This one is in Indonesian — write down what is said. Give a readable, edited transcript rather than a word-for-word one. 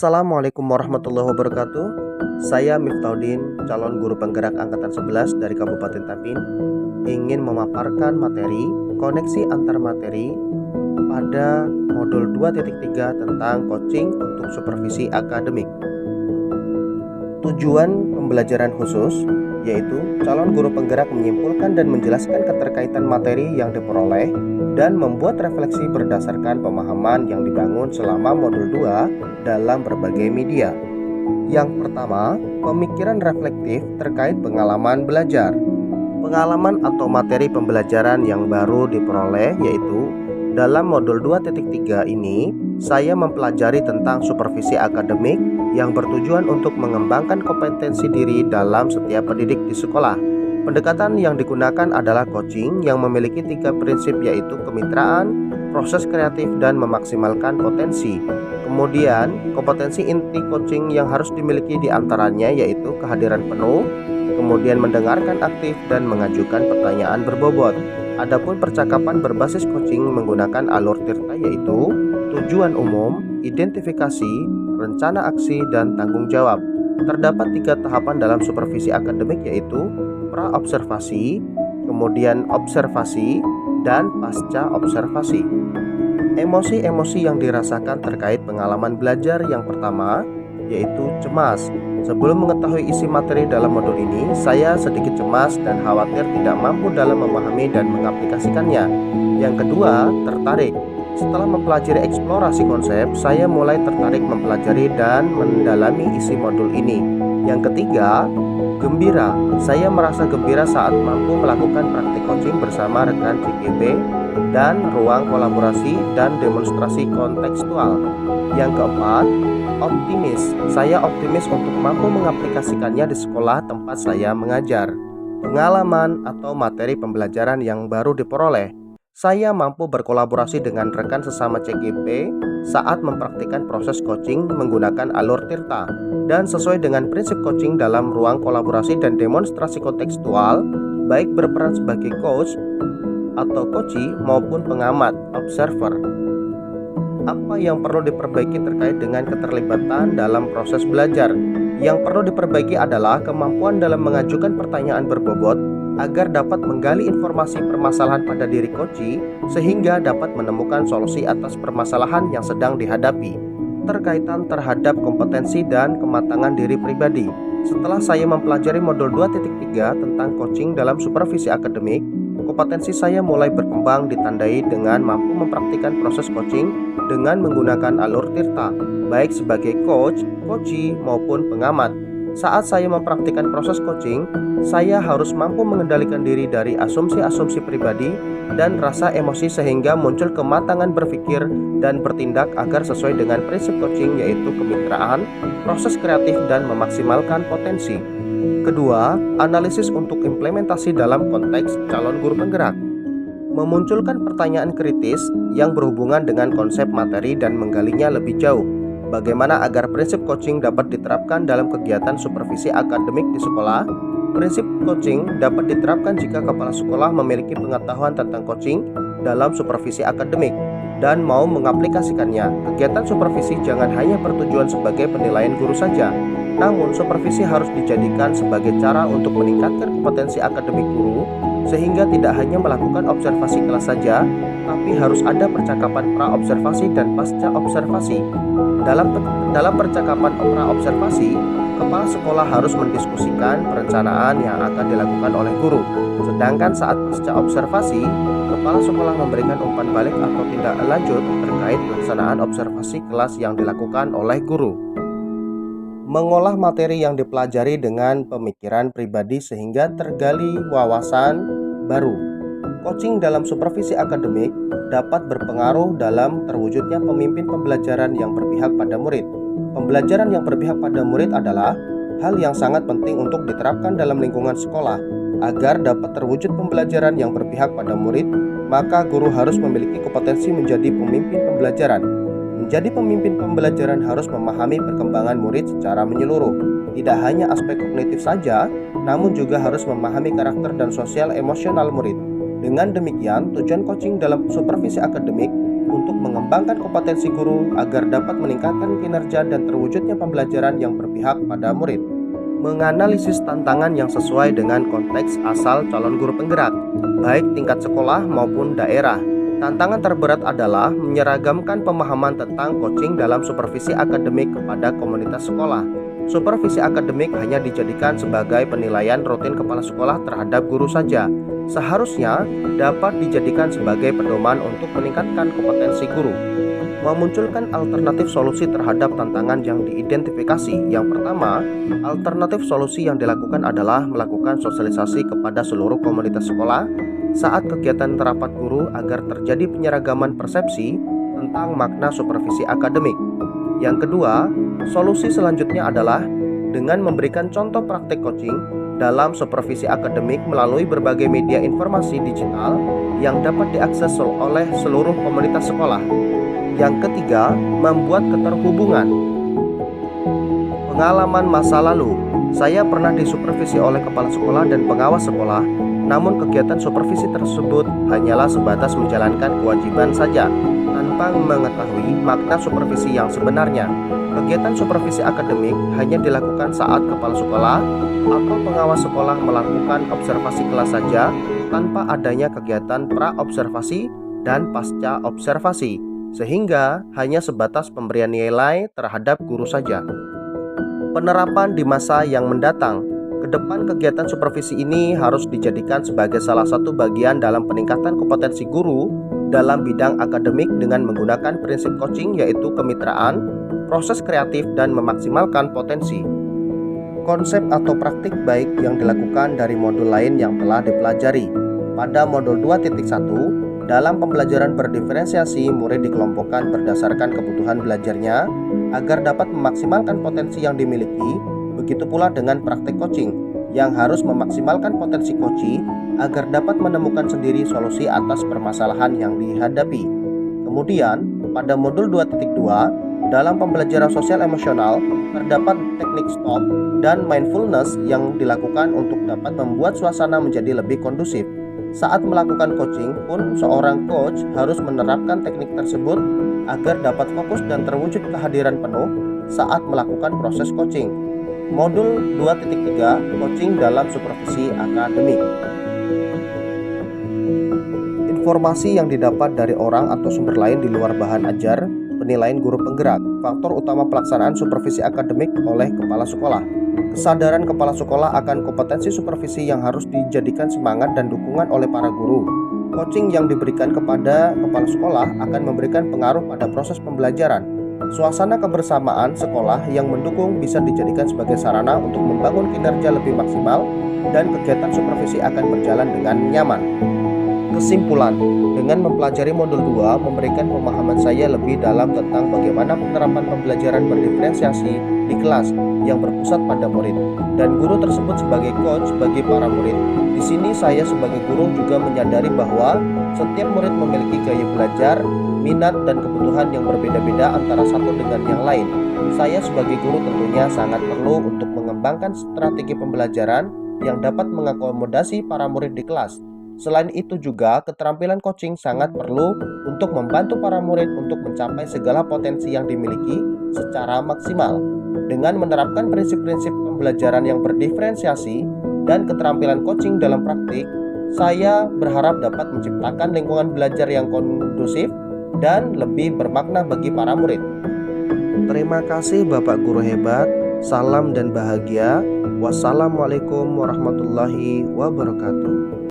Assalamualaikum warahmatullahi wabarakatuh. Saya Miftaudin, calon guru penggerak angkatan 11 dari Kabupaten Tapin, ingin memaparkan materi koneksi antar materi pada modul 2.3 tentang coaching untuk supervisi akademik. Tujuan pembelajaran khusus yaitu calon guru penggerak menyimpulkan dan menjelaskan keterkaitan materi yang diperoleh dan membuat refleksi berdasarkan pemahaman yang dibangun selama modul 2 dalam berbagai media. Yang pertama, pemikiran reflektif terkait pengalaman belajar. Pengalaman atau materi pembelajaran yang baru diperoleh yaitu dalam modul 2.3 ini saya mempelajari tentang supervisi akademik yang bertujuan untuk mengembangkan kompetensi diri dalam setiap pendidik di sekolah. Pendekatan yang digunakan adalah coaching yang memiliki 3 prinsip yaitu kemitraan, proses kreatif, dan memaksimalkan potensi. Kemudian, kompetensi inti coaching yang harus dimiliki diantaranya yaitu kehadiran penuh, kemudian mendengarkan aktif dan mengajukan pertanyaan berbobot. Adapun percakapan berbasis coaching menggunakan alur tirta yaitu tujuan umum, identifikasi, rencana aksi, dan tanggung jawab. Terdapat 3 tahapan dalam supervisi akademik yaitu pra-observasi, kemudian observasi, dan pasca observasi. Emosi-emosi yang dirasakan terkait pengalaman belajar yang pertama yaitu cemas. Sebelum mengetahui isi materi dalam modul ini, saya sedikit cemas dan khawatir tidak mampu dalam memahami dan mengaplikasikannya. Yang kedua, tertarik. Setelah mempelajari eksplorasi konsep, saya mulai tertarik mempelajari dan mendalami isi modul ini. Yang ketiga, gembira. Saya merasa gembira saat mampu melakukan praktik coaching bersama rekan CGP dan ruang kolaborasi dan demonstrasi kontekstual. Yang keempat, optimis. Saya optimis untuk mampu mengaplikasikannya di sekolah tempat saya mengajar. Pengalaman atau materi pembelajaran yang baru diperoleh. Saya mampu berkolaborasi dengan rekan sesama CGP saat mempraktikkan proses coaching menggunakan alur tirta dan sesuai dengan prinsip coaching dalam ruang kolaborasi dan demonstrasi kontekstual, baik berperan sebagai coach atau coachee maupun pengamat observer. Apa yang perlu diperbaiki terkait dengan keterlibatan dalam proses belajar? Yang perlu diperbaiki adalah kemampuan dalam mengajukan pertanyaan berbobot agar dapat menggali informasi permasalahan pada diri coachee sehingga dapat menemukan solusi atas permasalahan yang sedang dihadapi. Terkaitan terhadap kompetensi dan kematangan diri pribadi. Setelah saya mempelajari modul 2.3 tentang coaching dalam supervisi akademik, kompetensi saya mulai berkembang ditandai dengan mampu mempraktikkan proses coaching dengan menggunakan alur tirta, baik sebagai coach, coachee, maupun pengamat. Saat saya mempraktikkan proses coaching, saya harus mampu mengendalikan diri dari asumsi-asumsi pribadi dan rasa emosi sehingga muncul kematangan berpikir dan bertindak agar sesuai dengan prinsip coaching yaitu kemitraan, proses kreatif, dan memaksimalkan potensi. Kedua, analisis untuk implementasi dalam konteks calon guru penggerak. Memunculkan pertanyaan kritis yang berhubungan dengan konsep materi dan menggalinya lebih jauh. Bagaimana agar prinsip coaching dapat diterapkan dalam kegiatan supervisi akademik di sekolah? Prinsip coaching dapat diterapkan jika kepala sekolah memiliki pengetahuan tentang coaching dalam supervisi akademik dan mau mengaplikasikannya. Kegiatan supervisi jangan hanya bertujuan sebagai penilaian guru saja, namun supervisi harus dijadikan sebagai cara untuk meningkatkan kompetensi akademik guru sehingga tidak hanya melakukan observasi kelas saja, tapi harus ada percakapan pra-observasi dan pasca observasi. Dalam percakapan pra-observasi, kepala sekolah harus mendiskusikan perencanaan yang akan dilakukan oleh guru. Sedangkan saat pasca observasi, kepala sekolah memberikan umpan balik atau tindak lanjut terkait pelaksanaan observasi kelas yang dilakukan oleh guru. Mengolah materi yang dipelajari dengan pemikiran pribadi sehingga tergali wawasan baru. Coaching dalam supervisi akademik dapat berpengaruh dalam terwujudnya pemimpin pembelajaran yang berpihak pada murid. Pembelajaran yang berpihak pada murid adalah hal yang sangat penting untuk diterapkan dalam lingkungan sekolah. Agar dapat terwujud pembelajaran yang berpihak pada murid, maka guru harus memiliki kompetensi menjadi pemimpin pembelajaran. Menjadi pemimpin pembelajaran harus memahami perkembangan murid secara menyeluruh. Tidak hanya aspek kognitif saja, namun juga harus memahami karakter dan sosial emosional murid. Dengan demikian, tujuan coaching dalam supervisi akademik untuk mengembangkan kompetensi guru agar dapat meningkatkan kinerja dan terwujudnya pembelajaran yang berpihak pada murid. Menganalisis tantangan yang sesuai dengan konteks asal calon guru penggerak, baik tingkat sekolah maupun daerah. Tantangan terberat adalah menyeragamkan pemahaman tentang coaching dalam supervisi akademik kepada komunitas sekolah. Supervisi akademik hanya dijadikan sebagai penilaian rutin kepala sekolah terhadap guru saja. Seharusnya dapat dijadikan sebagai pedoman untuk meningkatkan kompetensi guru. Memunculkan alternatif solusi terhadap tantangan yang diidentifikasi. Yang pertama, alternatif solusi yang dilakukan adalah melakukan sosialisasi kepada seluruh komunitas sekolah saat kegiatan terapat guru agar terjadi penyeragaman persepsi tentang makna supervisi akademik. Yang kedua, solusi selanjutnya adalah dengan memberikan contoh praktik coaching dalam supervisi akademik melalui berbagai media informasi digital yang dapat diakses oleh seluruh komunitas sekolah. Yang ketiga, membuat keterhubungan. Pengalaman masa lalu, saya pernah disupervisi oleh kepala sekolah dan pengawas sekolah, namun kegiatan supervisi tersebut hanyalah sebatas menjalankan kewajiban saja, tanpa mengetahui makna supervisi yang sebenarnya. Kegiatan supervisi akademik hanya dilakukan saat kepala sekolah atau pengawas sekolah melakukan observasi kelas saja, tanpa adanya kegiatan pra-observasi dan pasca observasi, sehingga hanya sebatas pemberian nilai terhadap guru saja. Penerapan di masa yang mendatang. Ke depan kegiatan supervisi ini harus dijadikan sebagai salah satu bagian dalam peningkatan kompetensi guru dalam bidang akademik dengan menggunakan prinsip coaching, yaitu kemitraan, proses kreatif, dan memaksimalkan potensi. Konsep atau praktik baik yang dilakukan dari modul lain yang telah dipelajari. Pada modul 2.1, dalam pembelajaran berdiferensiasi, murid dikelompokkan berdasarkan kebutuhan belajarnya agar dapat memaksimalkan potensi yang dimiliki. Begitu pula dengan praktik coaching yang harus memaksimalkan potensi coach agar dapat menemukan sendiri solusi atas permasalahan yang dihadapi. Kemudian, pada modul 2.2, dalam pembelajaran sosial emosional, terdapat teknik stop dan mindfulness yang dilakukan untuk dapat membuat suasana menjadi lebih kondusif. Saat melakukan coaching pun, seorang coach harus menerapkan teknik tersebut agar dapat fokus dan terwujud kehadiran penuh saat melakukan proses coaching. Modul 2.3, coaching dalam supervisi akademik. Informasi yang didapat dari orang atau sumber lain di luar bahan ajar, penilaian guru penggerak, faktor utama pelaksanaan supervisi akademik oleh kepala sekolah. Kesadaran kepala sekolah akan kompetensi supervisi yang harus dijadikan semangat dan dukungan oleh para guru. Coaching yang diberikan kepada kepala sekolah akan memberikan pengaruh pada proses pembelajaran. Suasana kebersamaan sekolah yang mendukung bisa dijadikan sebagai sarana untuk membangun kinerja lebih maksimal dan kegiatan supervisi akan berjalan dengan nyaman. Kesimpulan, dengan mempelajari modul 2 memberikan pemahaman saya lebih dalam tentang bagaimana penerapan pembelajaran berdiferensiasi di kelas yang berpusat pada murid dan guru tersebut sebagai coach bagi para murid. Di sini saya sebagai guru juga menyadari bahwa setiap murid memiliki gaya belajar, minat, dan kebutuhan yang berbeda-beda antara satu dengan yang lain. Saya sebagai guru tentunya sangat perlu untuk mengembangkan strategi pembelajaran yang dapat mengakomodasi para murid di kelas. Selain itu juga, keterampilan coaching sangat perlu untuk membantu para murid untuk mencapai segala potensi yang dimiliki secara maksimal. Dengan menerapkan prinsip-prinsip pembelajaran yang berdiferensiasi dan keterampilan coaching dalam praktik, saya berharap dapat menciptakan lingkungan belajar yang kondusif dan lebih bermakna bagi para murid. Terima kasih Bapak Guru hebat. Salam dan bahagia. Wassalamualaikum warahmatullahi wabarakatuh.